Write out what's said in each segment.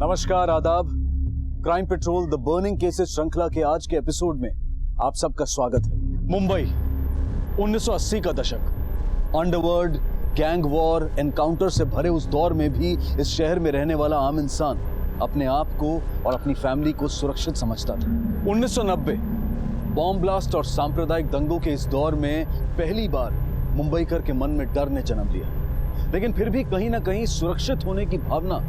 नमस्कार, आदाब। Crime petrol the burning cases श्रृंखला के आज के एपिसोड में आप सबका स्वागत है। मुंबई 1980 का दशक, अंडरवर्ल्ड, गैंग वॉर, एनकाउंटर से भरे उस दौर में भी इस शहर में रहने वाला आम इंसान अपने आप को और अपनी फैमिली को सुरक्षित समझता था। 1990 बॉम्ब ब्लास्ट और सांप्रदायिक दंगों के इस दौर में पहली बार मुंबईकर के मन में डर ने जन्म लिया, लेकिन फिर भी कहीं ना कहीं सुरक्षित होने की भावना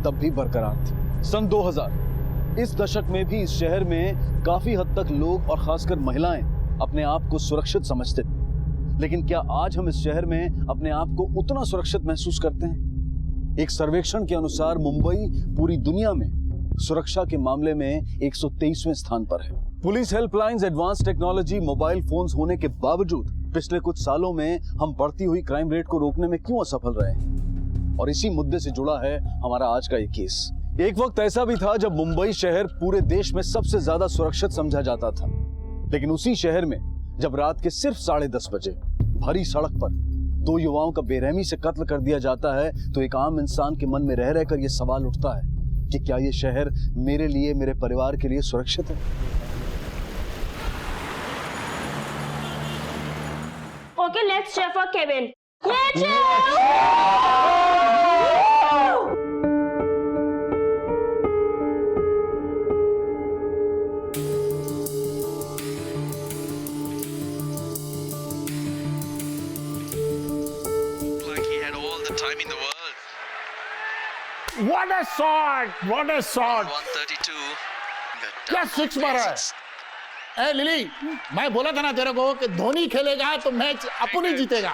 तब भी बरकरार थी। सन 2000 इस दशक में भी इस शहर में काफी हद तक लोग और खासकर महिलाएं अपने आप को सुरक्षित समझते थे, लेकिन क्या आज हम इस शहर में अपने आप को उतना सुरक्षित महसूस करते हैं? एक सर्वेक्षण के अनुसार मुंबई पूरी दुनिया में सुरक्षा के मामले में 123वें स्थान पर है। Police helplines, advance technology, mobile phones होने के बावजूद पिछले कुछ सालों में हम बढ़ती हुई क्राइम रेट को रोकने में क्यों असफल रहे हैं? और इसी मुद्दे से जुड़ा है हमारा आज का ये केस। एक वक्त ऐसा भी था जब मुंबई शहर पूरे देश में सबसे ज्यादा सुरक्षित समझा जाता था, लेकिन उसी शहर में जब रात के सिर्फ 10:30 बजे भरी सड़क पर 2 युवाओं का बेरहमी से कत्ल कर दिया जाता है, तो एक आम इंसान के मन में रह रहकर यह सवाल उठता है कि क्या यह शहर मेरे लिए, मेरे परिवार के लिए सुरक्षित है? Okay, let's cheer for Kevin. Let's cheer! Like he had all the time in the world. What a shot! What a shot! 132. क्या सिक्स मारा है? ए लिली, मैं बोला था ना तेरे को कि धोनी खेलेगा तो मैच अपन ही जीतेगा।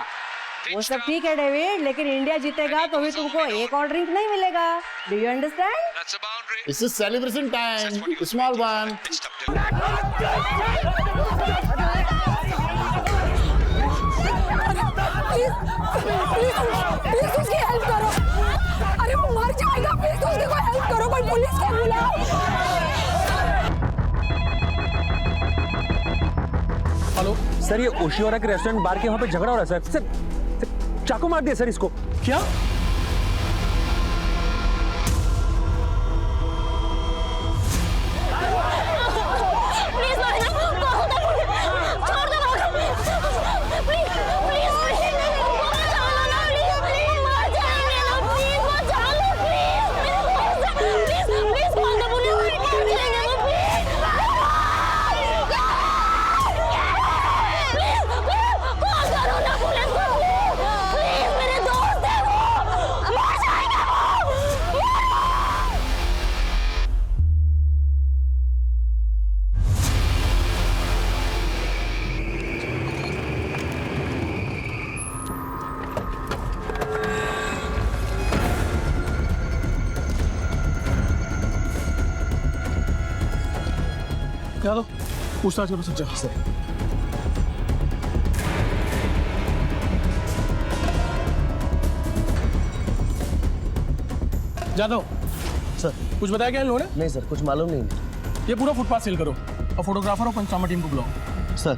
वो सब ठीक है डेविड, लेकिन इंडिया जीतेगा तो भी तुमको एक और ड्रिंक नहीं मिलेगा। Do you understand? That's a boundary. This is celebration time. Small one. Pitched up to. Please उसकी हेल्प करो। अरे वो मर जाएगा, प्लीज उसकी कोई हेल्प करो, कोई पुलिस को बुलाओ। हेलो सर, ये ओशियोरा के रेस्टोरेंट बार के वहाँ पे झगड़ा हो रहा है सर। चाकू मार दिया सर इसको। क्या? Please, Marina, छोड़ दो प्लीज, प्लीज बचा लो ना, प्लीज मर जाएंगे ना, प्लीज बचा लो, please please call the police, मर जाएंगे ना, प्लीज कॉल करो ना पुलिस को, प्लीज मेरे दोस्त है वो, मर जाएगा वो। क्या दो पूछताछ करो सच्चा सर। जादव सर कुछ बताया क्या इन लोगों ने? नहीं सर, कुछ मालूम नहीं। ये पूरा फुटपाथ सील करो और फोटोग्राफर और पंचनामा टीम को बुलाओ। सर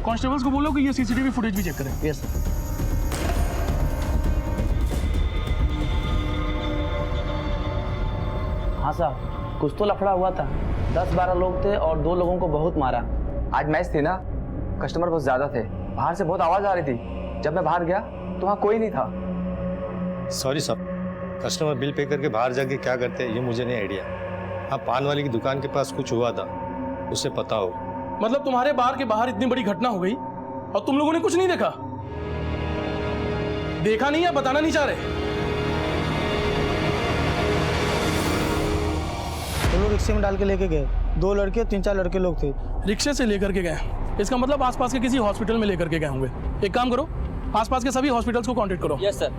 कांस्टेबल्स को बोलो कि ये सीसीटीवी फुटेज भी चेक करें। Yes sir. हाँ साहब, कुछ तो लफड़ा हुआ था। 10-12 लोग थे और 2 लोगों को बहुत मारा। आज मैच थी ना, कस्टमर बहुत ज्यादा थे, बाहर से बहुत आवाज आ रही थी। जब मैं बाहर गया तो वहाँ कोई नहीं था। सॉरी साहब, कस्टमर बिल पे करके बाहर जाके क्या करते हैं ये मुझे नहीं आइडिया। हाँ, पान वाले की दुकान के पास कुछ हुआ था, उसे पता हो। मतलब तुम्हारे बार के बाहर इतनी बड़ी घटना हो गई और तुम लोगों ने कुछ नहीं देखा? देखा नहीं या बताना नहीं चाह रहे? वो लोग रिक्शे में डाल के लेके गए। 2 लड़के 3-4 लड़के लोग थे। रिक्शे से लेकर के गए, इसका मतलब आसपास के किसी हॉस्पिटल में लेकर के गए होंगे। एक काम करो, आसपास के सभी हॉस्पिटल्स को कांटेक्ट करो। Yes sir.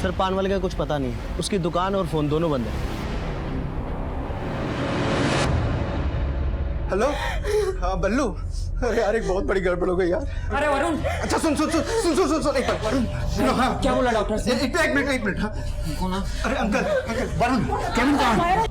सर पान वाले का कुछ पता नहीं, उसकी दुकान और फोन दोनों बंद है। हेलो, हाँ बल्लू। अरे यार, एक बहुत बड़ी गड़बड़ हो गई यार। अरे वरुण, अच्छा सुन सुन सुन सुन सुन सुन सुन एक मिनट वरुण। सुनो, हाँ क्या बोला डॉक्टर से? एक मिनट हाँ। कौन? अरे अंकल वरुण, केविन कहाँ है?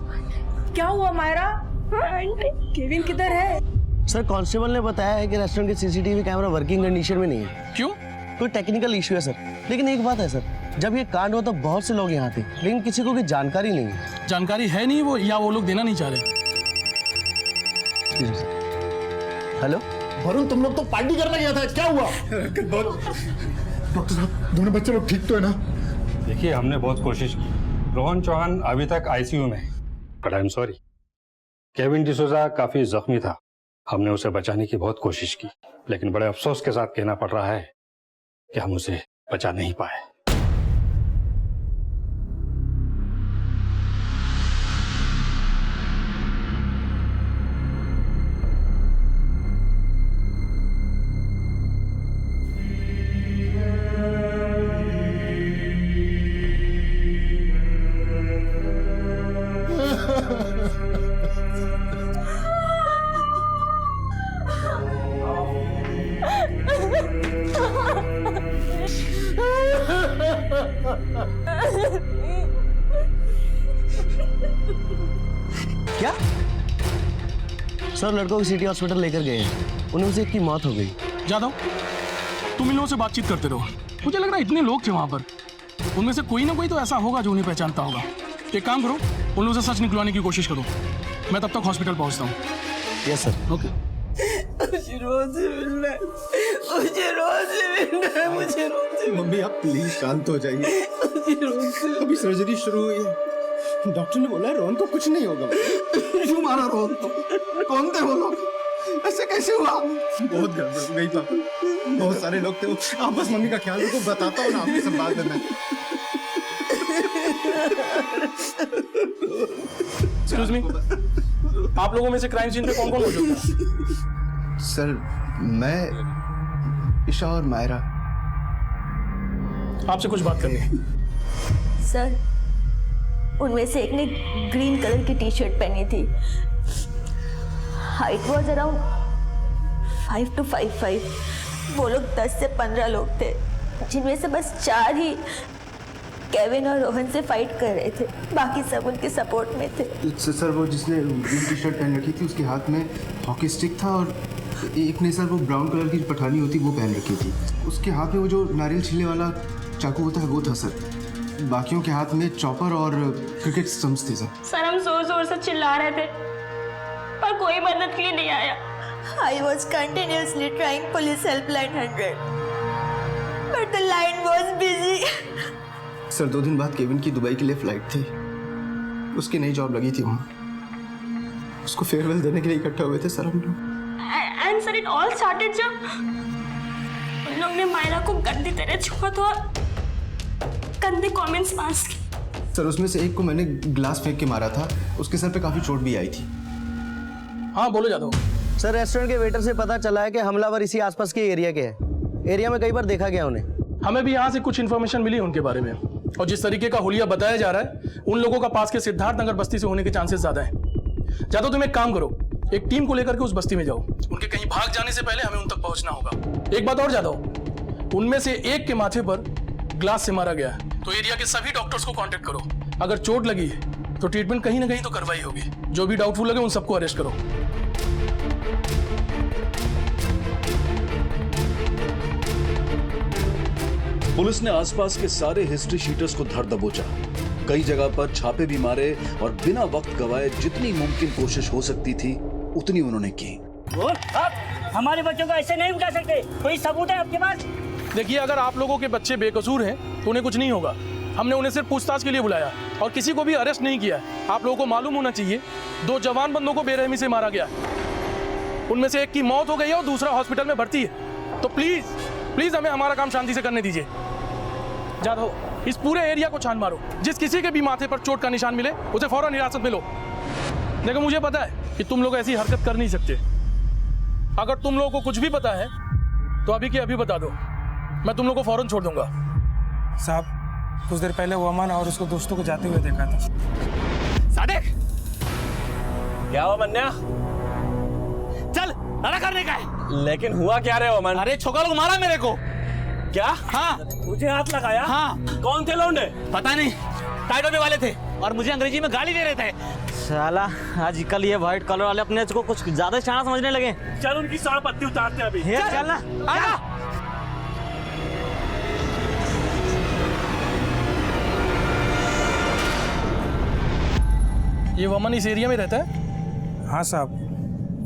क्या हुआ मायरा? केविन किधर है? सर कांस्टेबल ने बताया है कि रेस्टोरेंट के सीसीटीवी कैमरा वर्किंग कंडीशन में नहीं है। क्यों? कोई टेक्निकल इशू है सर। लेकिन एक बात है सर, जब ये कांड हुआ तो बहुत से लोग यहाँ थे, लेकिन किसी को भी जानकारी नहीं है। जानकारी है नहीं वो, या वो लोग देना नहीं चाह रहे। हेलो वरुण, तुम लोग तो पार्टी करने गया था, क्या हुआ? डॉक्टर साहब, दोनों बच्चे लोग ठीक तो है ना? देखिए, हमने बहुत कोशिश की। रोहन चौहान अभी तक आईसीयू में है, but I am sorry. Kevin D'Souza काफी जख्मी था, हमने उसे बचाने की बहुत कोशिश की, लेकिन बड़े अफसोस के साथ कहना पड़ रहा है कि हम उसे बचा नहीं पाए। क्या सर? लड़कों को सिटी हॉस्पिटल लेकर गए हैं, उनमें से एक की मौत हो गई। जादव, तुम इन लोगों से बातचीत करते रहो। मुझे लग रहा है इतने लोग थे वहां पर, उनमें से कोई ना कोई तो ऐसा होगा जो उन्हें पहचानता होगा। एक काम करो, उन लोगों से सच निकलवाने की कोशिश करो। मैं तब तक हॉस्पिटल पहुंचता हूँ। Yes sir. ओके। मुझे रोज मिलना है, मुझे रोज मिलना है, मुझे रोज। मम्मी आप प्लीज शांत हो जाइए। अभी सर्जरी शुरू हुई है, डॉक्टर ने बोला है रोहन को कुछ नहीं होगा। क्यों मारा रोहन को? कौन थे वो लोग? ऐसे कैसे हुआ? बहुत गड़बड़ हो गई पापा, बहुत सारे लोग थे। आप बस मम्मी का ख्याल रखो, बताता हूँ ना आपकी सब बात में। एक्सक्यूज मी, आप लोगों में से क्राइम सीन पे कौन कौन मौजूद था? सर, मैं, ईशा और मायरा। आपसे कुछ बात करनी है। सर, उनमें से एक ने ग्रीन कलर की टी शर्ट पहनी थी। Height was around 5 to 5'5". वो लोग 10 से 15 लोग थे, जिनमें से बस 4 ही केविन और रोहन से फाइट कर रहे थे, बाकी सब उनके सपोर्ट में थे। सर, वो जिसने ग्रीन टी शर्ट पहन रखी थी उसके हाथ में हॉकी स्टिक था, और एक ने सर वो ब्राउन कलर की पठानी होती वो पहन रखी थी। उसके हाथ में वो जो नारियल छिलने वाला चाकू होता है वो था सर। बाकियों के हाथ में चॉपर और क्रिकेट स्टंप्स थे सर। सर, हम जोर जोर से चिल्ला रहे थे पर कोई मदद के लिए नहीं आया। I was continuously trying police helpline 100, but the line was busy. Sir, 2 दिन बाद केविन की दुबई के लिए फ्लाइट थी, उसकी नई जॉब लगी थी वहाँ। उसको फेयरवेल देने के लिए इकट्ठा हुए थे सर हम लोग। And sir, it all started जब उन लोग ने मायरा को गंदी तरह छुआ था और गंदे कमेंट्स पास किए। सर, उसमें से एक को मैंने ग्लास फेंक के मारा था, उसके सर पे काफी चोट भी आई थी। हाँ बोलो जादव। सर, रेस्टोरेंट के वेटर से पता चला है कि हमलावर इसी आसपास के एरिया के हैं। एरिया में कई बार देखा गया उन्हें। हमें भी यहाँ से कुछ इन्फॉर्मेशन मिली उनके बारे में, और जिस तरीके का हुलिया बताया जा रहा है, उन लोगों का पास के सिद्धार्थ नगर बस्ती से होने के चांसेस ज्यादा है। जादव, तुम एक काम करो, एक टीम को लेकर के उस बस्ती में जाओ। उनके कहीं भाग जाने से पहले हमें उन तक पहुंचना होगा। एक बात और जादव, उनमें से एक के माथे पर ग्लास से मारा गया है, तो एरिया के सभी डॉक्टर्स को कांटेक्ट करो। अगर चोट लगी है तो ट्रीटमेंट कहीं ना कहीं तो करवाई होगी। जो भी डाउटफुल लगे उन सबको अरेस्ट करो। पुलिस ने आसपास के सारे हिस्ट्री शीटर्स को धर दबोचा, कई जगह पर छापे भी मारे और बिना वक्त गवाए जितनी मुमकिन कोशिश हो सकती थी उतनी उन्होंने की। हमारे बच्चों को ऐसे नहीं उठा सकते, कोई सबूत है आपके पास? देखिए, अगर आप लोगों के बच्चे बेकसूर हैं तो उन्हें कुछ नहीं होगा। हमने उन्हें सिर्फ पूछताछ के लिए बुलाया और किसी को भी अरेस्ट नहीं किया। आप लोगों को मालूम होना चाहिए 2 जवान बंदों को बेरहमी से मारा गया। उनमें से एक की मौत हो गई है और दूसरा हॉस्पिटल में भर्ती है। तो प्लीज प्लीज हमें हमारा काम शांति से करने दीजिए। जादव, इस पूरे एरिया को छान मारो, जिस किसी के भी माथे पर चोट का निशान मिले उसे फौरन हिरासत में लो। देखो, मुझे पता है कि तुम लोग ऐसी हरकत कर नहीं सकते। अगर तुम लोगों को कुछ भी पता है तो अभी के अभी बता दो, मैं तुम लोग को फौरन छोड़ दूंगा। साहब, कुछ देर पहले वो अमन और उसको दोस्तों को जाते हुए देखा था। सादिक, क्या हुआ मन्या? चल, लड़ा करने का है। लेकिन हुआ क्या रे अमन? अरे छोका लोग मारा मेरे को। क्या? हाँ। मुझे हाथ लगाया? हाँ। कौन थे लौंडे? पता नहीं, टाइटोपे वाले थे और मुझे अंग्रेजी में गाली दे रहे थे। साला, आजकल ये व्हाइट कलर वाले अपने को कुछ ज्यादा शाना समझने लगे। चल, उनकी साड़ पत्ती उतारते हैं अभी। चल ना, आजा। ये वमन इस एरिया में रहता है? हाँ साहब,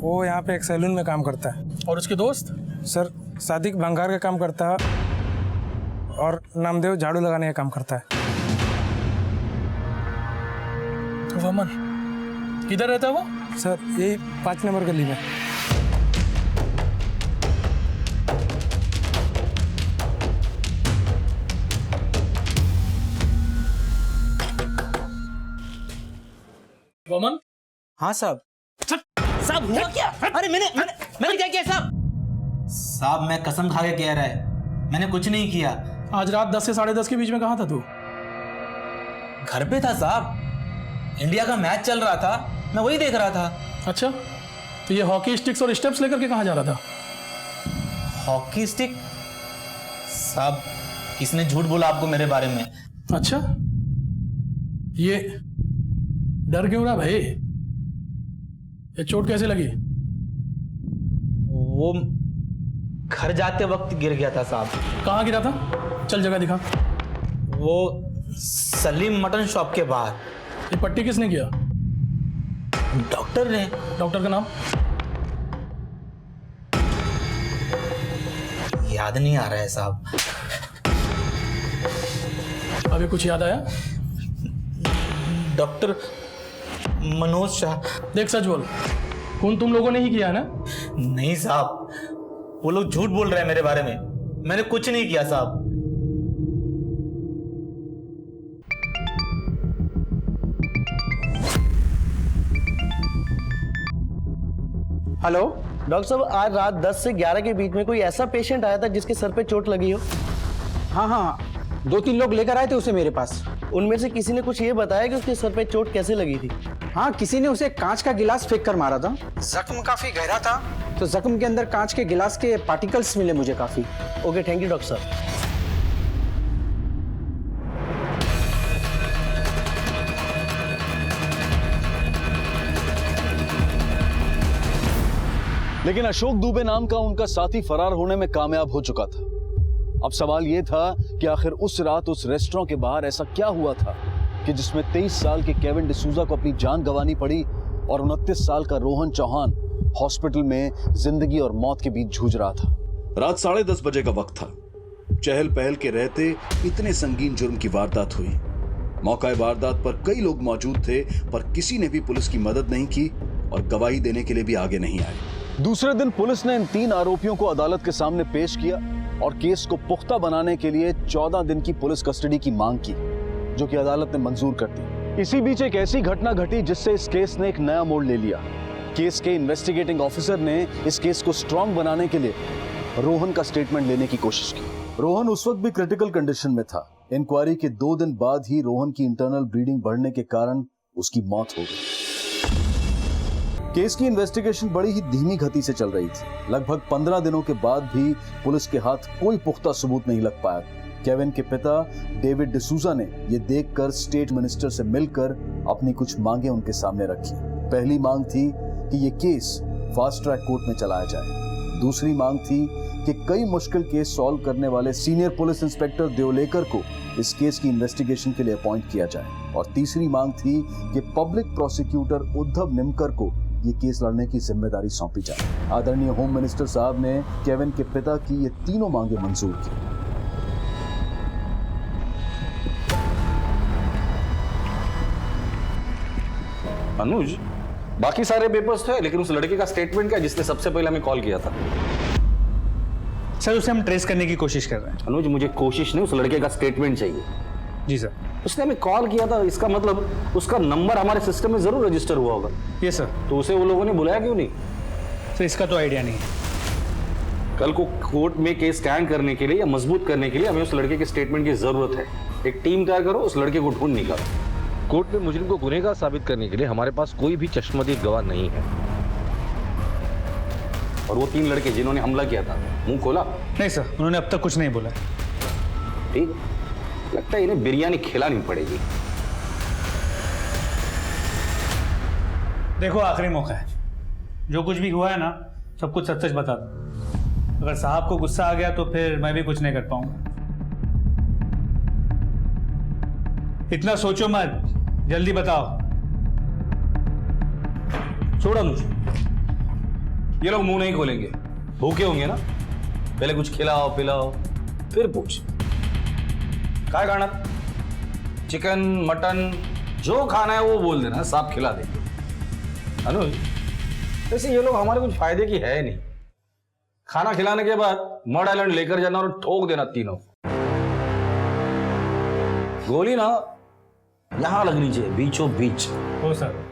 वो यहाँ पे एक सैलून में काम करता है। और उसके दोस्त? सर सादिक भंगार का काम करता है और नामदेव झाड़ू लगाने का काम करता है। तो वमन किधर रहता है वो? सर यही 5 नंबर गली में। वमन? हाँ साहब। साहब हुआ क्या? अरे मैंने क्या किया साहब? साहब मैं कसम खा के कह रहा है, मैंने कुछ नहीं किया। आज रात 10 से 10:30 के बीच में कहाँ था तू? घर पे था साहब, इंडिया का मैच चल रहा था, मैं वही देख रहा था। अच्छा, तो ये हॉकी स्टिक्स और स्टेप्स लेकर के कहाँ जा रहा था? Hockey stick? साहब किसने झूठ बोला आपको मेरे बारे में? अच्छा, ये डर क्यों रहा भाई? ये चोट कैसे लगी? वो घर जाते वक्त गिर गया था साहब। कहाँ गिरा था? चल जगह दिखा। वो सलीम मटन शॉप के बाहर। ये पट्टी किसने किया? डॉक्टर ने। डॉक्टर का नाम? याद नहीं आ रहा है साहब। अभी कुछ याद आया? डॉक्टर मनोज शाह। देख सच बोल, खून तुम लोगों ने ही किया है ना? नहीं साहब, वो लोग झूठ बोल रहे हैं मेरे बारे में, मैंने कुछ नहीं किया साहब। हेलो डॉक्टर साहब, आज रात 10 से 11 के बीच में कोई ऐसा पेशेंट आया था जिसके सर पे चोट लगी हो? हाँ हाँ, 2-3 लोग लेकर आए थे उसे मेरे पास। उनमें से किसी ने कुछ ये बताया कि उसके सर पे चोट कैसे लगी थी? हाँ, किसी ने उसे कांच का गिलास फेंक कर मारा था। जख्म काफी गहरा था, तो जख्म के अंदर कांच के गिलास के पार्टिकल्स मिले मुझे काफी। ओके, थैंक यू डॉक्टर साहब। लेकिन अशोक दुबे नाम का उनका साथी फरार होने में कामयाब हो चुका था। अब सवाल यह था कि आखिर उस रात उस रेस्टोरेंट के बाहर ऐसा क्या हुआ था कि जिसमें 23 साल के केविन डिसूजा को अपनी जान गंवानी पड़ी और 29 साल का रोहन चौहान हॉस्पिटल में जिंदगी और मौत के बीच जूझ रहा था। रात 10:30 बजे का वक्त था। चहल पहल के रहते इतने संगीन जुर्म की वारदात हुई। मौका वारदात पर कई लोग मौजूद थे, पर किसी ने भी पुलिस की मदद नहीं की और गवाही देने के लिए भी आगे नहीं आए। दूसरे दिन पुलिस ने इन 3 आरोपियों को अदालत के सामने पेश किया और केस को पुख्ता बनाने के लिए 14 दिन की पुलिस कस्टडी की मांग की, जो कि अदालत ने मंजूर कर दी। इसी बीच एक ऐसी घटना घटी जिससे इस केस ने एक नया मोड़ ले लिया। केस के इन्वेस्टिगेटिंग ऑफिसर ने इस केस को स्ट्रांग बनाने के लिए रोहन का स्टेटमेंट लेने की कोशिश की। रोहन उस वक्त भी क्रिटिकल कंडीशन में था। इंक्वायरी के 2 दिन बाद ही रोहन की इंटरनल ब्लीडिंग बढ़ने के कारण उसकी मौत हो गई। केस की इन्वेस्टिगेशन बड़ी ही धीमी गति से चल रही थी। लगभग 15 दिनों के बाद भी पुलिस के हाथ कोई पुख्ता सबूत नहीं लग पाया। केविन के पिता डेविड डिसूजा ने यह देखकर स्टेट मिनिस्टर से मिलकर अपनी कुछ मांगे उनके सामने रखी। पहली मांग थी कि यह केस फास्ट ट्रैक कोर्ट में चलाया जाए। दूसरी मांग थी कि कई मुश्किल केस सॉल्व करने वाले सीनियर पुलिस इंस्पेक्टर देवलेकर को इस केस की इन्वेस्टिगेशन के लिए अपॉइंट किया जाए। और तीसरी मांग थी कि पब्लिक प्रोसिक्यूटर उद्धव निमकर को ये केस लड़ने की जिम्मेदारी सौंपी जाए। आदरणीय होम मिनिस्टर साहब ने केविन के पिता की ये तीनों मांगे मंजूर की। अनुज, बाकी सारे पेपर्स थे, लेकिन उस लड़के का स्टेटमेंट क्या जिसने सबसे पहले हमें कॉल किया था? सर उसे हम ट्रेस करने की कोशिश कर रहे हैं। अनुज, मुझे कोशिश नहीं, उस लड़के का स्टेटमेंट चाहिए। जी सर। उसने हमें कॉल किया था, इसका मतलब उसका नंबर हमारे सिस्टम में जरूर रजिस्टर हुआ होगा। Yes sir. तो उसे वो लोगों ने बुलाया क्यों नहीं? सर इसका तो आइडिया नहीं है। कल को कोर्ट में केस स्टैंड करने के लिए या मजबूत करने के लिए हमें उस लड़के के स्टेटमेंट की जरूरत है। एक टीम तैयार करो, उस लड़के को ढूंढ निकालो। कोर्ट में मुजरिम को गुनहगार साबित करने के लिए हमारे पास कोई भी चश्मदीद गवाह नहीं है। और वो 3 लड़के जिन्होंने हमला किया था, मुंह खोला? नहीं सर, उन्होंने अब तक कुछ नहीं बोला। ठीक है, लगता है इन्हें बिरयानी खिलानी पड़ेगी। देखो आखिरी मौका है, जो कुछ भी हुआ है ना सब कुछ सच सच बता दो। अगर साहब को गुस्सा आ गया तो फिर मैं भी कुछ नहीं कर पाऊंगा। इतना सोचो मत, जल्दी बताओ। छोड़ा मुझे। ये लोग मुंह नहीं खोलेंगे, भूखे होंगे ना, पहले कुछ खिलाओ पिलाओ फिर पूछ। क्या खाना? चिकन मटन जो खाना है वो बोल देना, साफ खिला देंगे। अनुज, वैसे ये लोग हमारे कुछ फायदे की है नहीं। खाना खिलाने के बाद मड आइलैंड लेकर जाना और ठोक देना तीनों। गोली ना यहां लगनी चाहिए, बीचों बीच। हो सर।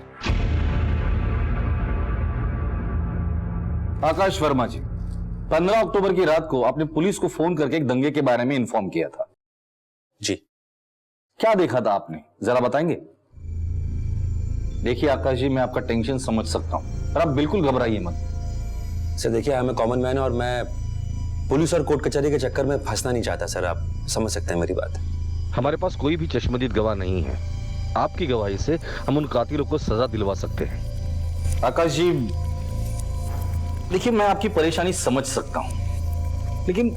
आकाश वर्मा जी, 15 अक्टूबर की रात को आपने पुलिस को फोन करके एक दंगे के बारे में इन्फॉर्म किया था। जी, क्या देखा था आपने, जरा बताएंगे? देखिए आकाश जी, मैं आपका टेंशन समझ सकता हूं, पर आप बिल्कुल घबराइए मत। सर देखिए, I am a common man और मैं पुलिस और कोर्ट कचहरी के चक्कर में फंसना नहीं चाहता सर, आप समझ सकते हैं मेरी बात। हमारे पास कोई भी चश्मदीद गवाह नहीं है। आपकी गवाही से हम उन कातिलों को सजा दिलवा सकते हैं। आकाश जी, देखिए मैं आपकी परेशानी समझ सकता हूं, लेकिन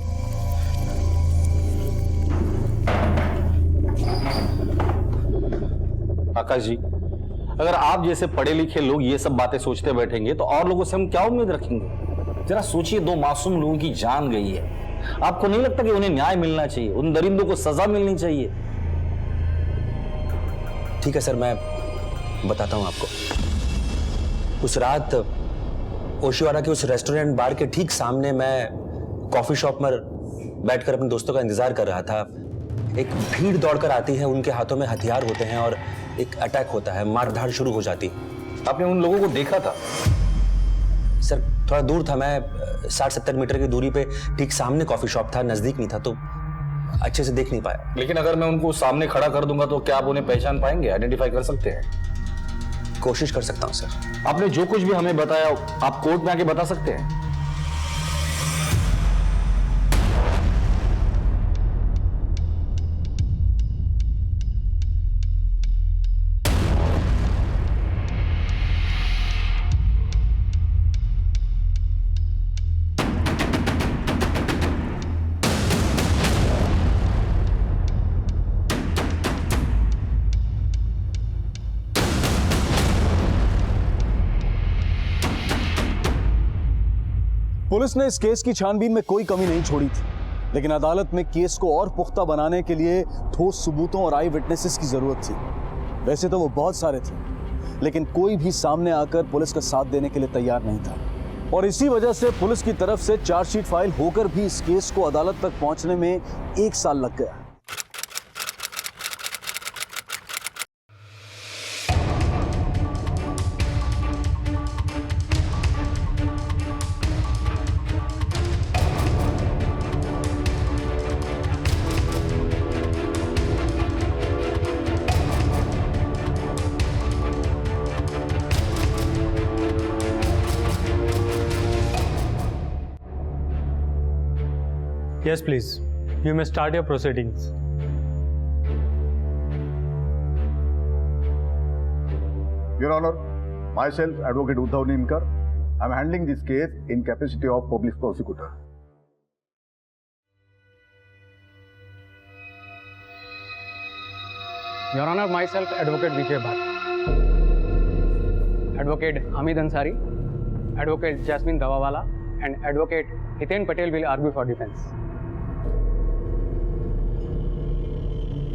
आकाश जी, अगर आप जैसे पढ़े लिखे लोग ये सब बातें सोचते बैठेंगे तो और लोगों से हम क्या उम्मीद रखेंगे? जरा सोचिए, 2 मासूम लोगों की जान गई है। आपको नहीं लगता कि उन्हें न्याय मिलना चाहिए, उन दरिंदों को सजा मिलनी चाहिए? ठीक है सर, मैं बताता हूं आपको। उस रात ओशिवारा के उस रेस्टोरेंट बार के ठीक सामने मैं कॉफी शॉप में बैठकर अपने दोस्तों का इंतजार कर रहा था। एक भीड़ दौड़कर आती है, उनके हाथों में हथियार होते हैं और एक अटैक होता है, मारधाड़ शुरू हो जाती है। आपने उन लोगों को देखा था? सर थोड़ा दूर था, मैं 60-70 मीटर की दूरी पे ठीक सामने कॉफी शॉप था, नजदीक नहीं था तो अच्छे से देख नहीं पाया। लेकिन अगर मैं उनको सामने खड़ा कर दूंगा तो क्या आप उन्हें पहचान पाएंगे, आइडेंटिफाई कर सकते हैं? कोशिश कर सकता हूं सर। आपने जो कुछ भी हमें बताया आप कोर्ट में आके बता सकते हैं। पुलिस ने इस केस की छानबीन में कोई कमी नहीं छोड़ी थी, लेकिन अदालत में केस को और पुख्ता बनाने के लिए ठोस सबूतों और आई विटनेसेस की जरूरत थी। वैसे तो वो बहुत सारे थे, लेकिन कोई भी सामने आकर पुलिस का साथ देने के लिए तैयार नहीं था, और इसी वजह से पुलिस की तरफ से चार्जशीट फाइल होकर भी इस केस को अदालत तक पहुंचने में 1 साल लग गया। Yes, please. You may start your proceedings. Your Honor, myself, Advocate Uddhav Nimkar, I am handling this case in capacity of public prosecutor. Your Honor, myself, Advocate Vijay Bhatt, Advocate Hamid Ansari, Advocate Jasmine Dawawala, and Advocate Hiten Patel will argue for defense.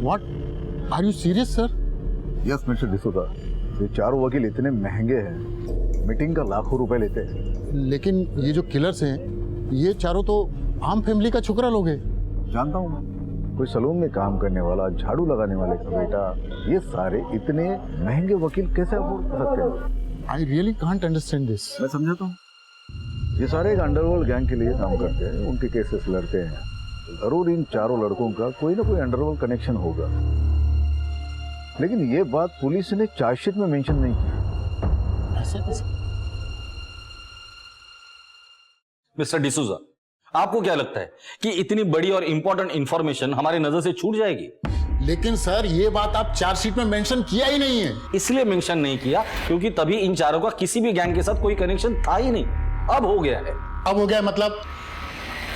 What? Are you serious, sir? Yes, Mr. D'Souza. ये चारों वकील इतने महंगे हैं, meeting का लाखों रुपए लेते हैं। लेकिन ये जो किलर्स हैं, ये चारों तो आम फैमिली का छोकरा लोग हैं। जानता हूँ मैं, कोई सलून में काम करने वाला, झाड़ू लगाने वाले का बेटा, ये सारे इतने महंगे वकील कैसे अफोर्ड कर सकते हैं? I really can't understand this. मैं समझाता हूँ। ये सारे एक अंडरवर्ल्ड गैंग के लिए काम करते हैं, उनके केसेस लड़ते हैं। जरूर इन चारों लड़कों का कोई ना कोई अंडरवर्ल्ड कनेक्शन होगा, लेकिन ये बात पुलिस ने चार्जशीट में मेंशन नहीं की। ऐसा कैसे? मिस्टर डिसूजा, आपको क्या लगता है कि इतनी बड़ी और इंपॉर्टेंट इंफॉर्मेशन हमारी नजर से छूट जाएगी? लेकिन सर ये बात आप चार्जशीट में मेंशन किया ही नहीं है। इसलिए मेंशन नहीं किया क्योंकि तभी इन चारों का किसी भी गैंग के साथ कोई कनेक्शन था ही नहीं। अब हो गया है। अब हो गया मतलब?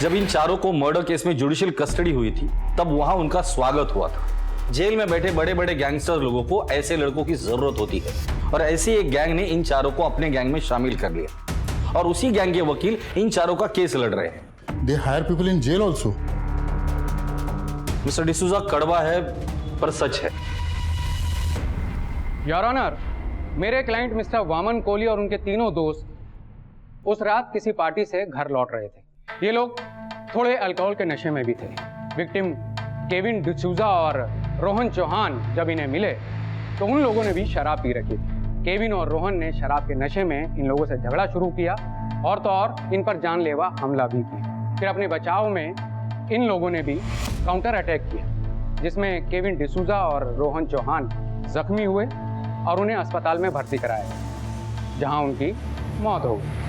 जब इन चारों को मर्डर केस में जुडिशियल कस्टडी हुई थी, तब वहां उनका स्वागत हुआ था। जेल में बैठे बड़े बड़े गैंगस्टर लोगों को ऐसे लड़कों की जरूरत होती है, और ऐसी एक गैंग ने इन चारों को अपने गैंग में शामिल कर लिया, और उसी गैंग के वकील इन चारों का केस लड़ रहे हैं। They hire people in jail also. Mister D'Souza कड़वा है पर सच है। योर ऑनर, मेरे क्लाइंट मिस्टर वामन कोहली और उनके तीनों दोस्त उस रात किसी पार्टी से घर लौट रहे थे। ये लोग थोड़े अल्कोहल के नशे में भी थे। विक्टिम केविन डिसूजा और रोहन चौहान जब इन्हें मिले तो उन लोगों ने भी शराब पी रखी थी। केविन और रोहन ने शराब के नशे में इन लोगों से झगड़ा शुरू किया और तो और इन पर जानलेवा हमला भी किया। फिर अपने बचाव में इन लोगों ने भी काउंटर अटैक किया, जिसमें केविन डिसूजा और रोहन चौहान जख्मी हुए और उन्हें अस्पताल में भर्ती कराया, जहां उनकी मौत हो गई।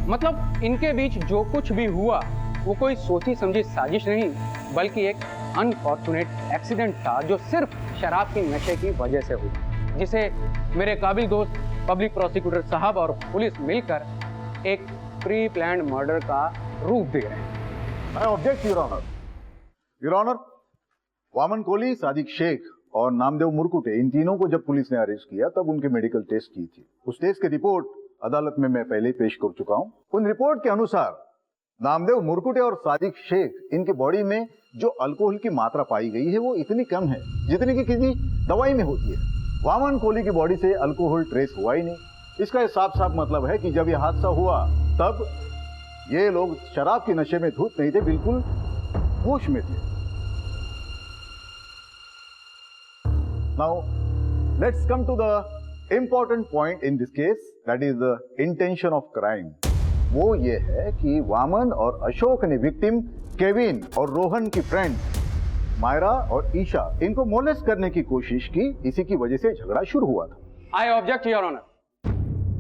मतलब इनके बीच जो कुछ भी हुआ वो कोई सोची समझी साजिश नहीं, बल्कि एक अनफॉर्चुनेट एक्सीडेंट था जो सिर्फ शराब के नशे की वजह से हुआ, जिसे मेरे काबिल दोस्त पब्लिक प्रोसिक्यूटर साहब और पुलिस मिलकर एक प्री प्लान्ड मर्डर का रूप दे रहे हैं। I object your honour. Your honour, Waman Kohli, Sadiq Shaikh और नामदेव मुरकुटे, इन तीनों को जब पुलिस ने अरेस्ट किया तब उनके मेडिकल टेस्ट की थी। उस टेस्ट की रिपोर्ट अदालत में मैं पहले पेश कर चुका हूं। उन रिपोर्ट के अनुसार नामदेव मुरकुटे और सादिक शेख, इनके बॉडी में जो अल्कोहल की मात्रा पाई गई है वो इतनी कम है जितनी कि किसी दवाई में होती है। वामन कोहली की बॉडी से अल्कोहल ट्रेस हुआ ही नहीं। इसका ये साफ साफ मतलब है कि जब ये हादसा हुआ तब ये लोग शराब के नशे में धुत नहीं थे, बिल्कुल होश में थे। Now let's come to the important point in this case, that is the intention of crime. वो ये है कि वामन और अशोक ने विक्टिम केविन और रोहन की फ्रेंड मायरा और ईशा, इनको मोलेस्ट करने की कोशिश की। इसी की वजह से झगड़ा शुरू हुआ था। I object your honour.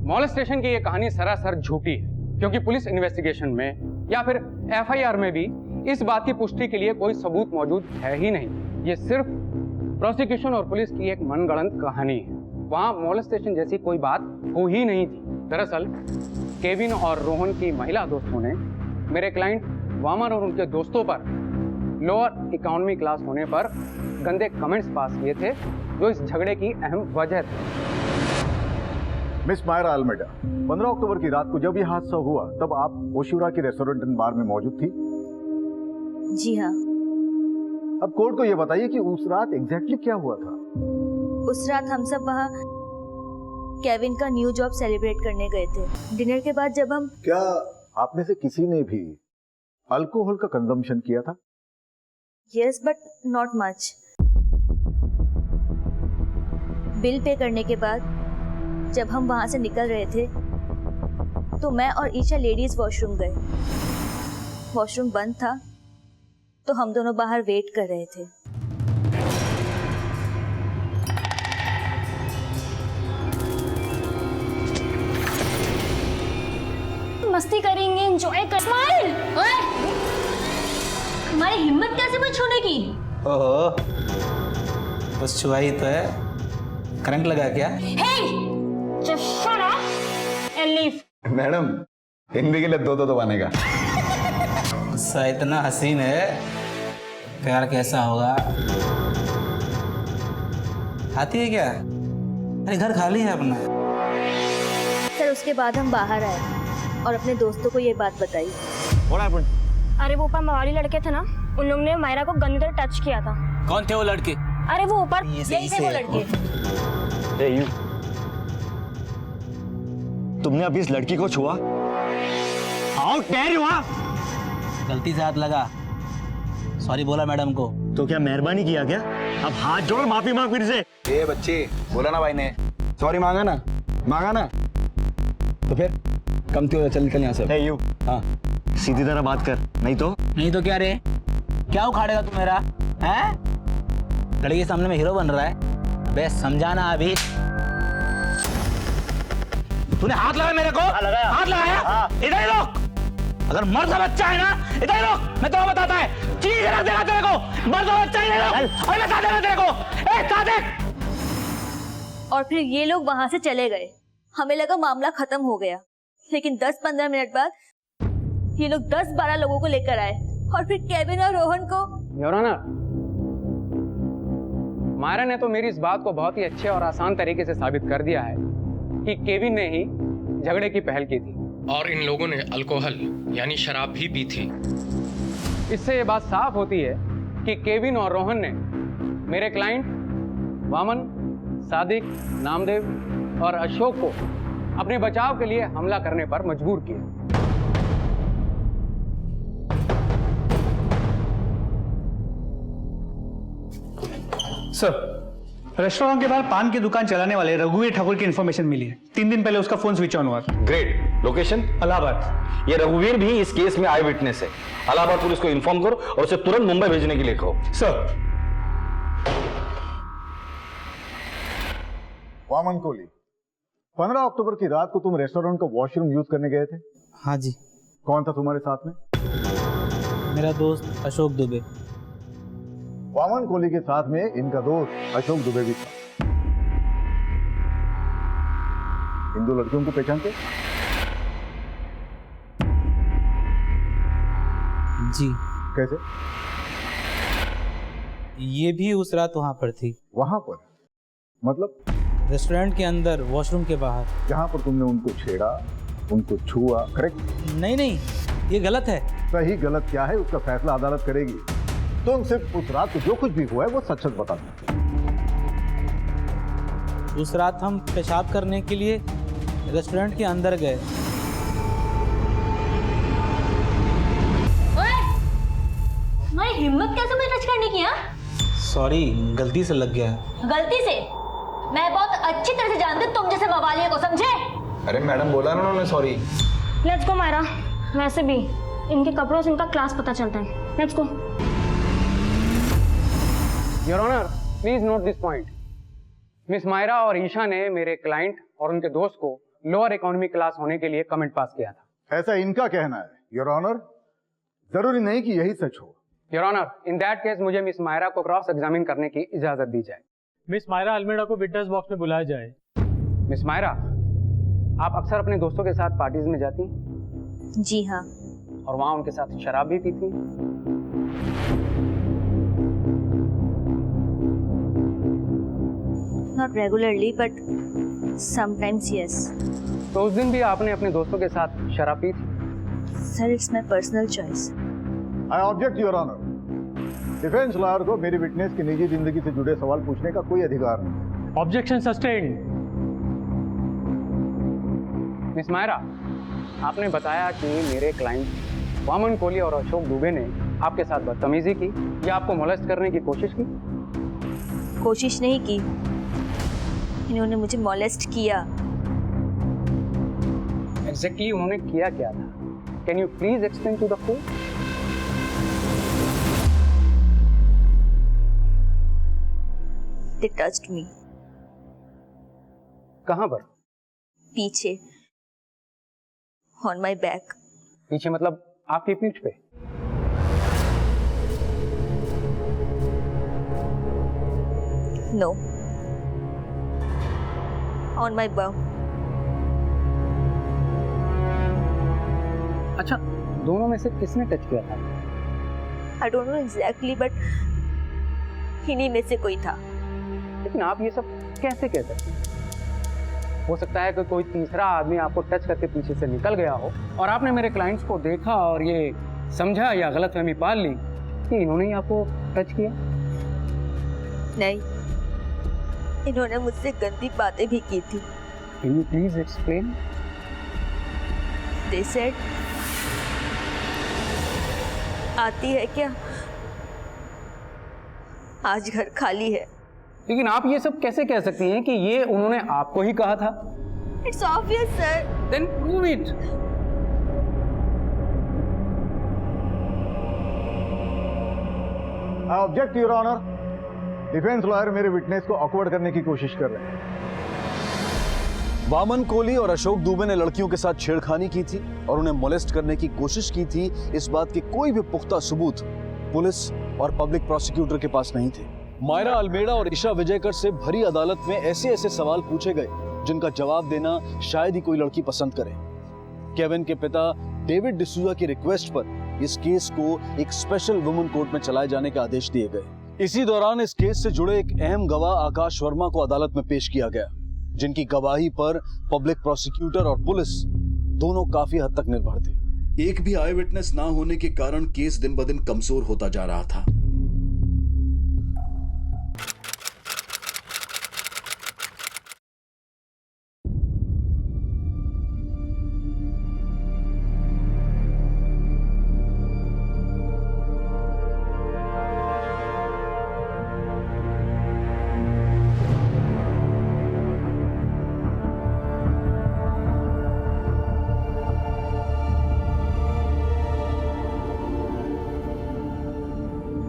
Molestation की ये कहानी सरासर झूठी है, क्योंकि पुलिस इन्वेस्टिगेशन में या फिर एफआईआर में भी इस बात की पुष्टि के लिए कोई सबूत मौजूद है ही नहीं। ये सिर्फ प्रोसिक्यूशन और पुलिस की एक मनगढ़ंत कहानी है। वहां मॉलेस्टेशन जैसी कोई बात हो ही नहीं थी। दरअसल केविन और रोहन की महिला दोस्तों ने मेरे क्लाइंट वामन और उनके दोस्तों पर लोअर इकोनॉमी क्लास होने पर गंदे कमेंट्स पास किए थे, जो इस झगड़े की अहम वजह थी। मिस मायरा अल्मेडा, 15 अक्टूबर की रात को जब यह हादसा हुआ तब आप ओशिवरा के रेस्टोरेंट एंड बार में मौजूद थी? जी हाँ। अब कोर्ट को यह बताइए कि उस रात एग्जैक्टली क्या हुआ था? उस रात हम सब वहाँ केविन का न्यू जॉब सेलिब्रेट करने गए थे। डिनर के बाद जब हम... क्या आप में से किसी ने भी अल्कोहल का कंजम्पशन किया था? Yes, but not much. Bill pay करने के बाद जब हम वहाँ से निकल रहे थे तो मैं और ईशा लेडीज वॉशरूम गए। वॉशरूम बंद था तो हम दोनों बाहर वेट कर रहे थे। मस्ती करेंगे, एंजॉय कर। स्माइल। ओए, हमारी हिम्मत कैसे हुई छूने की? ओहो, बस छुआ ही तो है, करंट लगा क्या? Hey, just shut up and leave. Madam, Hindi के लिए दो दबाने का। गुस्सा इतना हसीन है, प्यार कैसा होगा? आती है क्या? अरे घर खाली है अपना। सर, उसके बाद हम बाहर आए और अपने दोस्तों को ये बात बताई। अरे वो ऊपर मवाली लड़के थे ना, उन लोगों ने मायरा को गंदी तरह टच किया था। कौन थे वो लड़के? अरे वो ऊपर यही थे वो लड़के। तुमने अभी इस लड़की को छुआ? How dare you! गलती से हाथ लगा, सॉरी बोला मैडम को। तो क्या मेहरबानी किया क्या? अब हाथ जोड़ माफी मांग फिर से। ए बच्चे, बोला ना भाई ने, सॉरी मांगा ना, मांगा ना, तो फिर कमती हो, चल निकल यहाँ से। हाँ, सीधी तरह बात कर, नहीं तो क्या रे? क्या उखाड़ेगा तू मेरा? हैं? लड़की के सामने में हीरो बन रहा है? बे समझाना अभी। तूने हाथ लगाया मेरे को? हाथ लगाया? इधर ही रोक। अगर मर्द का बच्चा है ना, इधर ही रोक। मैं तो बताता है, चीज रख देगा तेरे को। मर्द का बच्चा ही नहीं रोक। और मैं बता देगा तेरे को। ए सादिक! और फिर ये लोग वहां से चले गए। हमें लगा मामला खत्म हो गया, लेकिन 10-15 मिनट बाद ये लोग 10-12 लोगों को लेकर आए और फिर केविन और रोहन को... योर ऑनर, मायरा ने तो मेरी इस बात को बहुत ही अच्छे और आसान तरीके से साबित कर दिया है कि केविन ने ही झगड़े की पहल की थी और इन लोगों ने अल्कोहल यानी शराब भी पी थी। इससे ये बात साफ होती है कि केविन और रोहन ने मेरे क्लाइंट वामन, सादिक, नामदेव और अशोक को अपने बचाव के लिए हमला करने पर मजबूर किया। सर, रेस्टोरेंट के बाहर पान की दुकान चलाने वाले रघुवीर ठाकुर की इंफॉर्मेशन मिली है। 3 दिन पहले उसका फोन स्विच ऑन हुआ था। ग्रेट। लोकेशन? इलाहाबाद। ये रघुवीर भी इस केस में आई विटनेस है। इलाहाबाद पुलिस को इन्फॉर्म करो और उसे तुरंत मुंबई भेजने के लिए कहो। सर। वामन कोहली, 15 अक्टूबर की रात को तुम रेस्टोरेंट का वॉशरूम यूज करने गए थे? हाँ जी। कौन था तुम्हारे साथ में? मेरा दोस्त अशोक दुबे। वामन कोहली के साथ में इनका दोस्त अशोक दुबे भी था। इन 2 लड़कियों को पहचानते? जी। कैसे? ये भी उस रात वहां पर थी। वहां पर? मतलब? रेस्टोरेंट के अंदर, वॉशरूम के बाहर। जहां पर तुमने उनको छेड़ा, उनको छुआ, करेक्ट? नहीं, ये गलत है। सही गलत क्या है उसका फैसला अदालत करेगी। तुम सिर्फ उस रात को जो कुछ भी हुआ है वो सच सच बता दो। उस रात हम पेशाब करने के लिए रेस्टोरेंट के अंदर गए। तुम्हारी हिम्मत कैसे मुझे टच करने की? सॉरी, गलती से लग गया। गलती से? मैं बहुत अच्छी तरह से जानती हूँ तुम जैसे मवालिया को, समझे? अरे मैडम, बोला ना उन्होंने सॉरी। Let's go Myra. वैसे भी इनके कपड़ों से इनका क्लास पता चलता है। Let's go. Your honour, please note this point. Miss Myra और ईशा ने मेरे क्लाइंट और उनके दोस्त को लोअर इकोनॉमी क्लास होने के लिए कमेंट पास किया था। ऐसा इनका कहना है योर ऑनर, जरूरी नहीं कि यही सच हो। Your honour, in that case मुझे मिस मायरा को क्रॉस एग्जामिन करने की इजाजत दी जाए। मिस मायरा अल्मेडा को विटनेस बॉक्स में बुलाया जाए। मिस मायरा, आप अक्सर अपने दोस्तों के साथ पार्टीज में जाती हैं? जी हाँ। और वहां उनके साथ शराब भी पीती? Not regularly, but sometimes yes. तो उस दिन भी आपने अपने दोस्तों के साथ शराब पी थी? Sir, it's my personal choice. I object, Your Honor. Defence lawyer को मेरी विटनेस की निजी जिंदगी से जुड़े सवाल पूछने का कोई अधिकार नहीं। Objection sustained. मिस मायरा, आपने बताया कि मेरे क्लाइंट वामन कोहली और अशोक दुबे ने आपके साथ बदतमीजी की या आपको मोलेस्ट करने की कोशिश की? कोशिश नहीं की, इन्होंने मुझे मोलेस्ट किया। एग्जैक्टली उन्होंने किया क्या था? Can you please explain to the court? They touched me. कहां पर? पीछे, on my back. पीछे मतलब आपकी पीठ पे? No. On my bum. अच्छा, दोनों में से किसने टच किया था? I don't know exactly, but इन्हीं में से कोई था। लेकिन आप ये सब कैसे कह सकते हैं? हो सकता है कि कोई तीसरा आदमी आपको टच करके पीछे से निकल गया हो और आपने मेरे क्लाइंट्स को देखा और ये समझा या गलतफहमी पाल ली कि इन्होंने ही आपको टच किया। नहीं, इन्होंने मुझसे गंदी बातें भी की थी। Can you please explain? They said, आती है क्या? आज घर खाली है। लेकिन आप ये सब कैसे कह सकती हैं कि ये उन्होंने आपको ही कहा था? It's obvious, sir. Then prove it. I object, Your Honor. Defence lawyer मेरे विटनेस को ऑकवर्ड करने की कोशिश कर रहे हैं। वामन कोहली और अशोक दुबे ने लड़कियों के साथ छेड़खानी की थी और उन्हें मोलेस्ट करने की कोशिश की थी। इस बात के कोई भी पुख्ता सबूत पुलिस और पब्लिक प्रोसिक्यूटर के पास नहीं थे। मायरा अल्मेडा और ईशा विजयकर से भरी अदालत में ऐसे ऐसे सवाल पूछे गए जिनका जवाब देना शायद ही कोई लड़की पसंद करे। केविन के पिता डेविड डिसूजा की रिक्वेस्ट पर इस केस को एक स्पेशल वुमेन कोर्ट में चलाए जाने के आदेश दिए गए। इसी दौरान इस केस से जुड़े एक अहम गवाह आकाश वर्मा को अदालत में पेश किया गया, जिनकी गवाही पर पब्लिक प्रोसिक्यूटर और पुलिस दोनों काफी हद तक निर्भर थे। एक भी आई विटनेस ना होने के कारण केस दिन ब दिन कमजोर होता जा रहा था।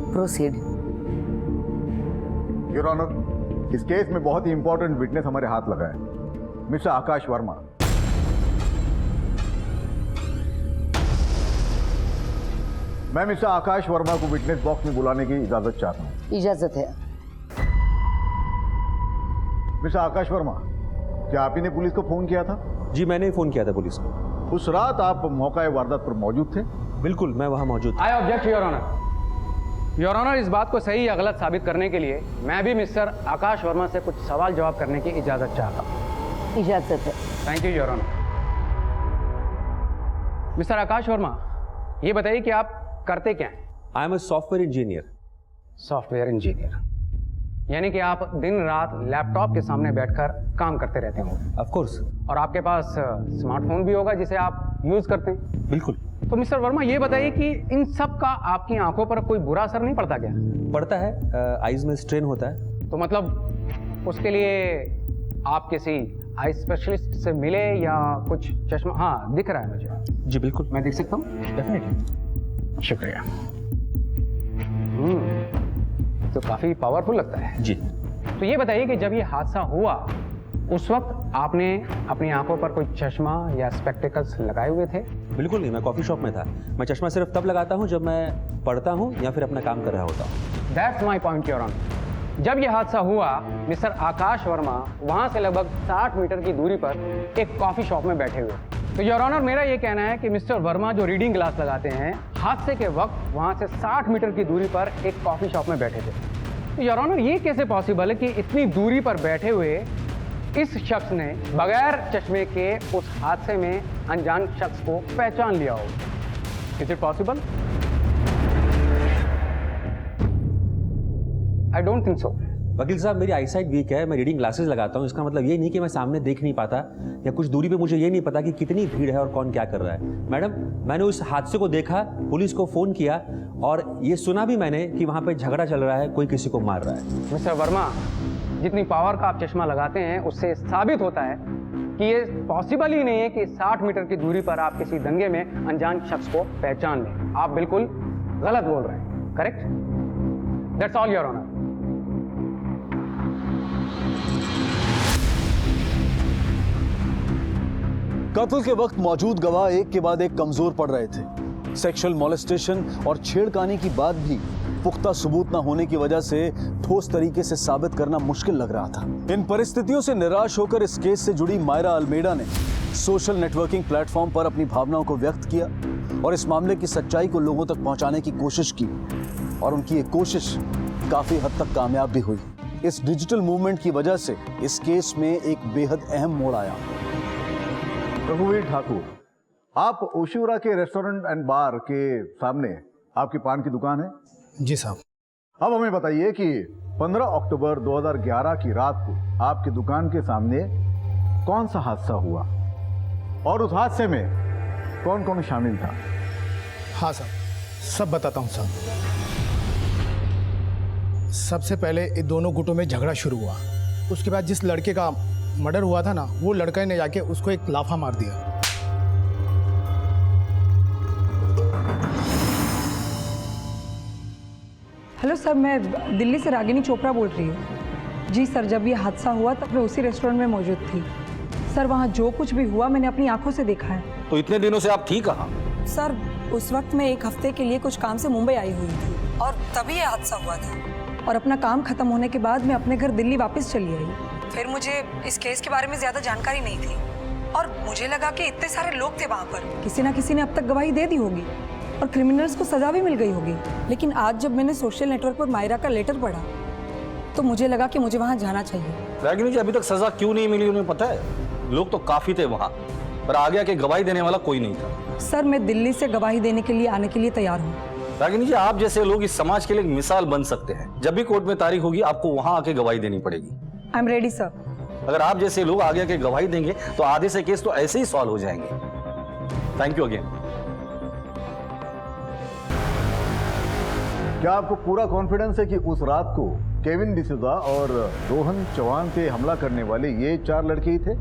प्रोसीड। योर ऑनर, इस केस में बहुत ही इंपॉर्टेंट विटनेस हमारे हाथ लगा है, मिस्टर आकाश वर्मा। मैं मिस्टर आकाश वर्मा को विटनेस बॉक्स में बुलाने की इजाजत चाहता हूं। इजाजत है। मिस्टर आकाश वर्मा, क्या आप ही ने पुलिस को फोन किया था? जी, मैंने फोन किया था पुलिस को। उस रात आप मौका वारदात पर मौजूद थे? बिल्कुल, मैं वहां मौजूद था। I object your honour. Your honour, इस बात को सही या गलत साबित करने के लिए मैं भी मिस्टर आकाश वर्मा से कुछ सवाल जवाब करने की इजाजत चाहता हूँ। इजाजत है। Thank you your honour. Mister Akash Verma, ये बताइए कि आप करते क्या हैं? I am a software engineer. Software engineer, यानी कि आप दिन रात लैपटॉप के सामने बैठकर काम करते रहते होंगे। Of course. और आपके पास स्मार्टफोन भी होगा जिसे आप यूज करते हैं। बिल्कुल। तो मिस्टर वर्मा, ये बताइए कि इन सब का आपकी आंखों पर कोई बुरा असर नहीं पड़ता क्या? पड़ता है, आईज में स्ट्रेन होता है। तो मतलब उसके लिए आप किसी आई स्पेशलिस्ट से मिले या कुछ चश्मा? हाँ, दिख रहा है मुझे। जी बिल्कुल। मैं देख सकता हूँ? डेफिनेटली। शुक्रिया। तो काफी पावरफुल लगता है। जी। तो ये बताइए कि जब ये हादसा हुआ उस वक्त आपने अपनी आंखों पर कोई चश्मा या स्पेक्टिकल्स लगाए हुए थे? बिल्कुल नहीं, मैं कॉफी शॉप में था। मैं चश्मा सिर्फ तब लगाता हूँ जब मैं पढ़ता हूँ या फिर अपना काम कर रहा होता हूँ। That's my point your honour. जब यह हादसा हुआ, मिस्टर आकाश वर्मा वहां से लगभग 60 मीटर की दूरी पर एक कॉफी शॉप में बैठे हुए। तो योर ऑनर, मेरा यह कहना है कि मिस्टर वर्मा जो रीडिंग ग्लास लगाते हैं, हादसे के वक्त वहां से 60 मीटर की दूरी पर एक कॉफी शॉप में बैठे थे। तो योर ऑनर, ये कैसे पॉसिबल है कि इतनी दूरी पर बैठे हुए इस शख्स ने बगैर चश्मे के उस हादसे में अनजान शख्स को पहचान लिया हो? Is it possible? I don't think so. वकील साहब, मेरी आईसाइट वीक है, मैं रीडिंग ग्लासेस लगाता हूँ। इसका मतलब ये नहीं कि मैं सामने देख नहीं पाता या कुछ दूरी पे मुझे ये नहीं पता कि कितनी भीड़ है और कौन क्या कर रहा है। मैडम, मैंने उस हादसे को देखा, पुलिस को फोन किया और ये सुना भी मैंने कि वहाँ पे झगड़ा चल रहा है, कोई किसी को मार रहा है। मिस्टर वर्मा, जितनी पावर का आप चश्मा लगाते हैं उससे साबित होता है कि ये पॉसिबल ही नहीं है कि 60 मीटर की दूरी पर आप किसी दंगे में अनजान शख्स को पहचान लें। आप बिल्कुल गलत बोल रहे हैं। Correct? That's all your honour. कत्ल के वक्त मौजूद गवाह एक के बाद एक कमजोर पड़ रहे थे। सेक्सुअल मॉलेस्टेशन और छेड़खानी की बात भी पुख्ता सबूत न होने की वजह से ठोस तरीके से साबित करना मुश्किल लग रहा था। इन परिस्थितियों से निराश होकर इस केस से जुड़ी मायरा अल्मेडा ने सोशल नेटवर्किंग प्लेटफॉर्म पर अपनी भावनाओं को व्यक्त किया और इस मामले की सच्चाई को लोगों तक पहुंचाने की कोशिश की, और उनकी ये कोशिश काफी हद तक कामयाब भी हुई। इस डिजिटल मूवमेंट की वजह से इस केस में एक बेहद अहम मोड़ आया। रघुवीर ठाकुर, आप ओशिवरा के रेस्टोरेंट एंड बार के सामने आपकी पान की दुकान है? जी साहब। अब हमें बताइए कि 15 अक्टूबर 2011 की रात को आपकी दुकान के सामने कौन सा हादसा हुआ और उस हादसे में कौन कौन शामिल था? हाँ साहब, सब बताता हूँ साहब। सबसे पहले इन दोनों गुटों में झगड़ा शुरू हुआ। उसके बाद जिस लड़के का मर्डर हुआ था ना, वो लड़के ने जाके उसको एक लाफा मार दिया। हेलो सर, मैं दिल्ली से रागिनी चोपड़ा बोल रही हूँ। जी सर, जब ये हादसा हुआ तब मैं उसी रेस्टोरेंट में मौजूद थी। सर, वहाँ जो कुछ भी हुआ मैंने अपनी आंखों से देखा है। तो इतने दिनों से आप थी कहाँ? सर, उस वक्त मैं एक हफ्ते के लिए कुछ काम से मुंबई आई हुई थी और तभी ये हादसा हुआ था। और अपना काम खत्म होने के बाद मैं अपने घर दिल्ली वापस चली आई। फिर मुझे इस केस के बारे में ज़्यादा जानकारी नहीं थी और मुझे लगा कि इतने सारे लोग थे वहाँ पर, किसी ना किसी ने अब तक गवाही दे दी होगी। और क्रिमिनल्स को सजा भी मिल गई होगी। लेकिन आज जब मैंने सोशल नेटवर्क पर मायरा का लेटर पढ़ा तो मुझे लगा कि मुझे वहां जाना चाहिए। रागिनी जी, अभी तक सजा क्यों नहीं मिली उन्हें पता है? लोग तो काफी थे वहां, पर आगे आके गवाही देने वाला कोई नहीं था। सर, मैं दिल्ली से गवाही देने के लिए आने के लिए तैयार हूँ। रागिनी जी, आप जैसे लोग इस समाज के लिए एक मिसाल बन सकते हैं। जब भी कोर्ट में तारीख होगी आपको वहां आके गवाही देनी पड़ेगी। I am ready sir. अगर आप जैसे लोग आगे आके गवाही देंगे तो आधे से केस तो ऐसे ही सॉल्व हो जाएंगे। Thank you again. क्या आपको पूरा कॉन्फिडेंस है कि उस रात को केविन डिसूजा और रोहन चौहान पे हमला करने वाले ये 4 लड़के ही थे?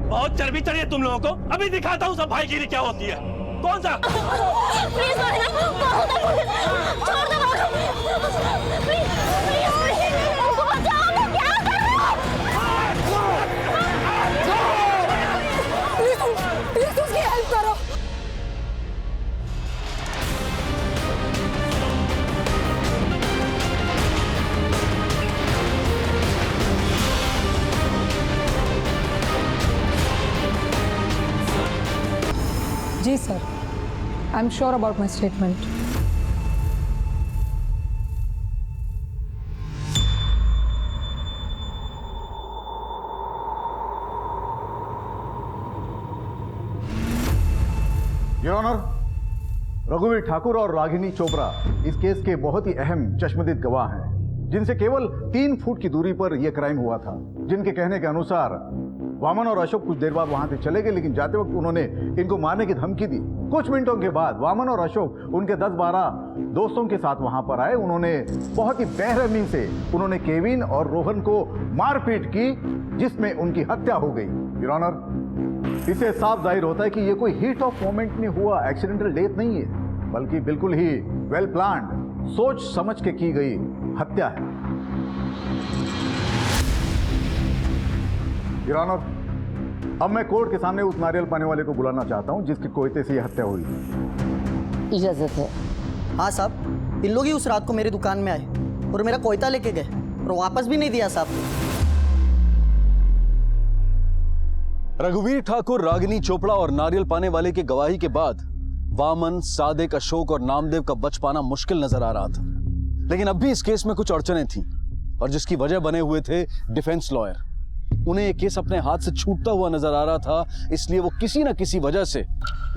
बहुत चर्बी चढ़ी है तुम लोगों को। अभी दिखाता हूँ सब भाईगिरी क्या होती है। कौन सा? प्लीज छोड़ दो, प्लीज बचाओ, मैं क्या करूं? प्लीज उसकी हेल्प करो। जी sir, I am sure about my statement. Your honour, रघुवीर ठाकुर और रागिनी चोपड़ा इस केस के बहुत ही अहम चश्मदीद गवाह हैं, जिनसे केवल 3 फुट की दूरी पर यह क्राइम हुआ था। जिनके कहने के अनुसार वामन और अशोक कुछ देर बाद वहां से चले गए, लेकिन जाते वक्त उन्होंने इनको मारने की धमकी दी। कुछ मिनटों के बाद वामन और अशोक उनके 10-12 दोस्तों के साथ वहां पर आए। उन्होंने बहुत ही बेरहमी से उन्होंने केविन और रोहन को मारपीट की, जिसमें उनकी हत्या हो गई। योर ऑनर, इससे साफ जाहिर होता है कि यह कोई हीट ऑफ मोमेंट में हुआ एक्सीडेंटल डेथ नहीं है, बल्कि बिल्कुल ही वेल प्लान्ड, सोच समझ के की गई हत्या है। योर ऑनर, अब मैं कोर्ट के सामने उस नारियल पाने वाले को बुलाना चाहता हूं जिसकी कोयते से यह हत्या हुई। इजाजत है? हाँ साहब, इन लोग ही उस रात को मेरी दुकान में आए और मेरा कोयता लेके गए और वापस भी नहीं दिया साहब। रघुवीर ठाकुर, रागिनी चोपड़ा और नारियल पाने वाले की गवाही के बाद वामन, सादिक, अशोक और नामदेव का बच पाना मुश्किल नजर आ रहा था। लेकिन अब भी इस केस में कुछ अड़चनें थीं और जिसकी वजह बने हुए थे डिफेंस लॉयर। उन्हें यह केस अपने हाथ से छूटता हुआ नजर आ रहा था, इसलिए वो किसी न किसी वजह से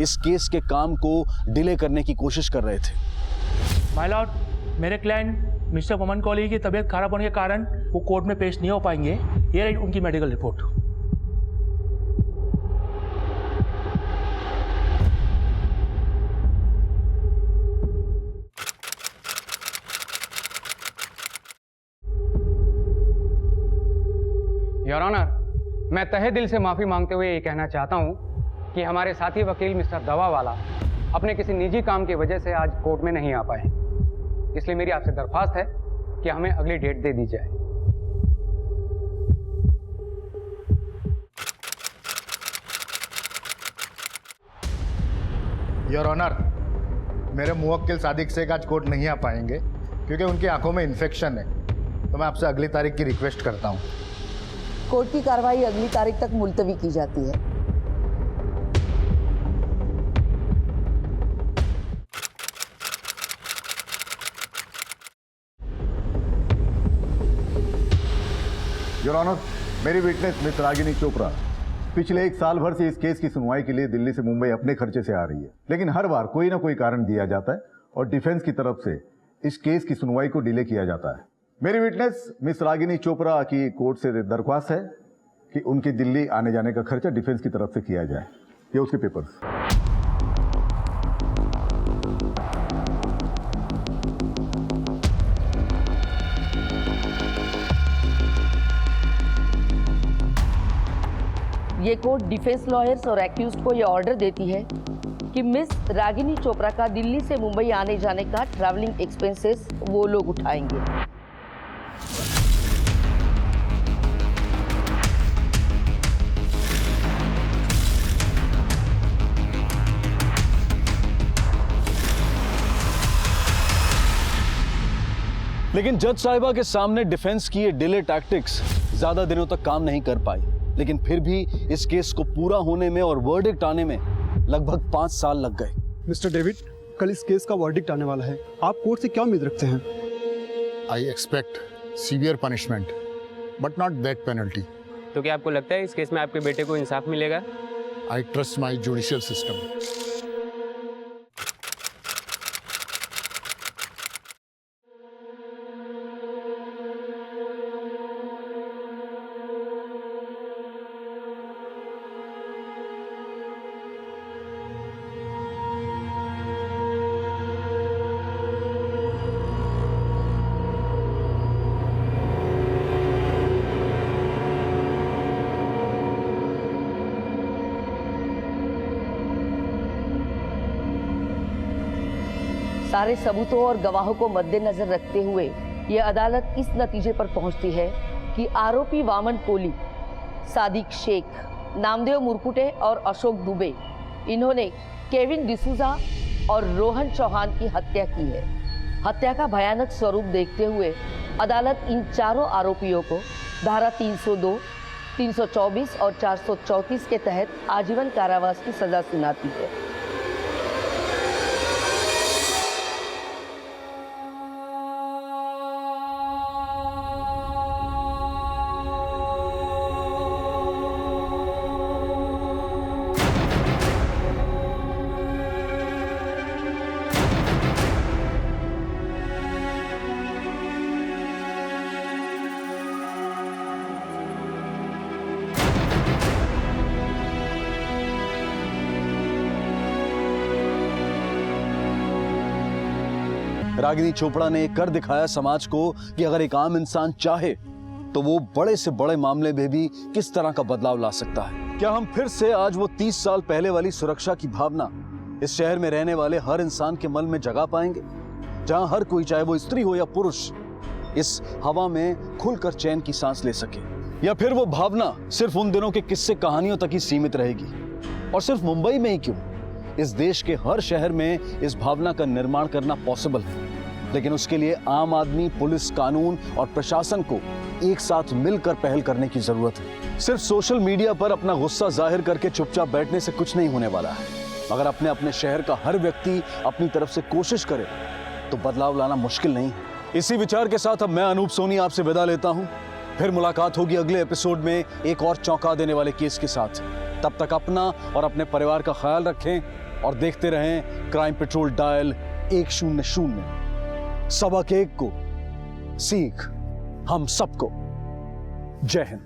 इस केस के काम को डिले करने की कोशिश कर रहे थे। माय लॉर्ड, मेरे क्लाइंट मिस्टर वामन कोहली की तबीयत खराब होने के कारण वो कोर्ट में पेश नहीं हो पाएंगे। ये रही उनकी मेडिकल रिपोर्ट। योर ऑनर, मैं तहे दिल से माफ़ी मांगते हुए ये कहना चाहता हूँ कि हमारे साथी वकील मिस्टर दवावाला अपने किसी निजी काम की वजह से आज कोर्ट में नहीं आ पाए। इसलिए मेरी आपसे दरख्वास्त है कि हमें अगली डेट दे दी जाए। योर ऑनर, मेरे मुवक्किल सादिक शेख आज कोर्ट नहीं आ पाएंगे क्योंकि उनकी आंखों में इन्फेक्शन है। तो मैं आपसे अगली तारीख की रिक्वेस्ट करता हूँ। कोर्ट की कार्रवाई अगली तारीख तक मुलतवी की जाती है। योर ऑनर, मेरी विटनेस मिस रागिनी चोपड़ा पिछले 1 साल भर से इस केस की सुनवाई के लिए दिल्ली से मुंबई अपने खर्चे से आ रही है, लेकिन हर बार कोई ना कोई कारण दिया जाता है और डिफेंस की तरफ से इस केस की सुनवाई को डिले किया जाता है। मेरी विटनेस मिस रागिनी चोपड़ा की कोर्ट से दरख्वास्त है कि उनके दिल्ली आने जाने का खर्चा डिफेंस की तरफ से किया जाए। ये उसके पेपर्स। ये कोर्ट डिफेंस लॉयर्स और एक्यूज्ड को ये ऑर्डर देती है कि मिस रागिनी चोपड़ा का दिल्ली से मुंबई आने जाने का ट्रैवलिंग एक्सपेंसेस वो लोग उठाएंगे। लेकिन जज साहिबा के सामने डिफेंस की ये डिले टैक्टिक्स ज्यादा दिनों तक काम नहीं कर पाई, लेकिन फिर भी इस केस को पूरा होने में और वर्डिक्ट आने में लगभग 5 साल लग गए। मिस्टर डेविड, कल इस केस का वर्डिक्ट आने वाला है, आप कोर्ट से क्या उम्मीद रखते हैं? I expect severe punishment but not death penalty. तो क्या आपको लगता है इस केस में आपके बेटे को इंसाफ मिलेगा? I trust my judicial system. सारे सबूतों और गवाहों को मद्देनजर रखते हुए यह अदालत इस नतीजे पर पहुंचती है कि आरोपी वामन कोली, सादिक शेख, नामदेव मुरकुटे और अशोक दुबे, इन्होंने केविन डिसूजा और रोहन चौहान की हत्या की है। हत्या का भयानक स्वरूप देखते हुए अदालत इन चारों आरोपियों को धारा 302, 324 और 434 के तहत आजीवन कारावास की सजा सुनाती है। रागिनी चोपड़ा ने कर दिखाया समाज को कि अगर एक आम इंसान चाहे तो वो बड़े से बड़े मामले में भी किस तरह का बदलाव ला सकता है। क्या हम फिर से आज वो 30 साल पहले वाली सुरक्षा की भावना इस शहर में रहने वाले हर इंसान के मन में जगा पाएंगे, जहां हर कोई, चाहे वो स्त्री हो या पुरुष, इस हवा में खुलकर चैन की सांस ले सके? या फिर वो भावना सिर्फ उन दिनों के किस्से कहानियों तक ही सीमित रहेगी? और सिर्फ मुंबई में ही क्यों, इस देश के हर शहर में इस भावना का निर्माण करना पॉसिबल है, लेकिन उसके लिए आम आदमी, पुलिस, कानून और प्रशासन को एक साथ मिलकर पहल करने की जरूरत है। सिर्फ सोशल मीडिया पर अपना गुस्सा जाहिर करके चुपचाप बैठने से कुछ नहीं होने वाला है। अगर अपने अपने शहर का हर व्यक्ति अपनी तरफ से कोशिश करे तो बदलाव लाना मुश्किल नहीं है। इसी विचार के साथ अब मैं अनूप सोनी आपसे विदा लेता हूं। फिर मुलाकात होगी अगले एपिसोड में एक और चौंका देने वाले केस के साथ। तब तक अपना और अपने परिवार का ख्याल रखें और देखते रहें क्राइम पेट्रोल डायल 100। सबक एक को सीख हम सबको। जय हिंद।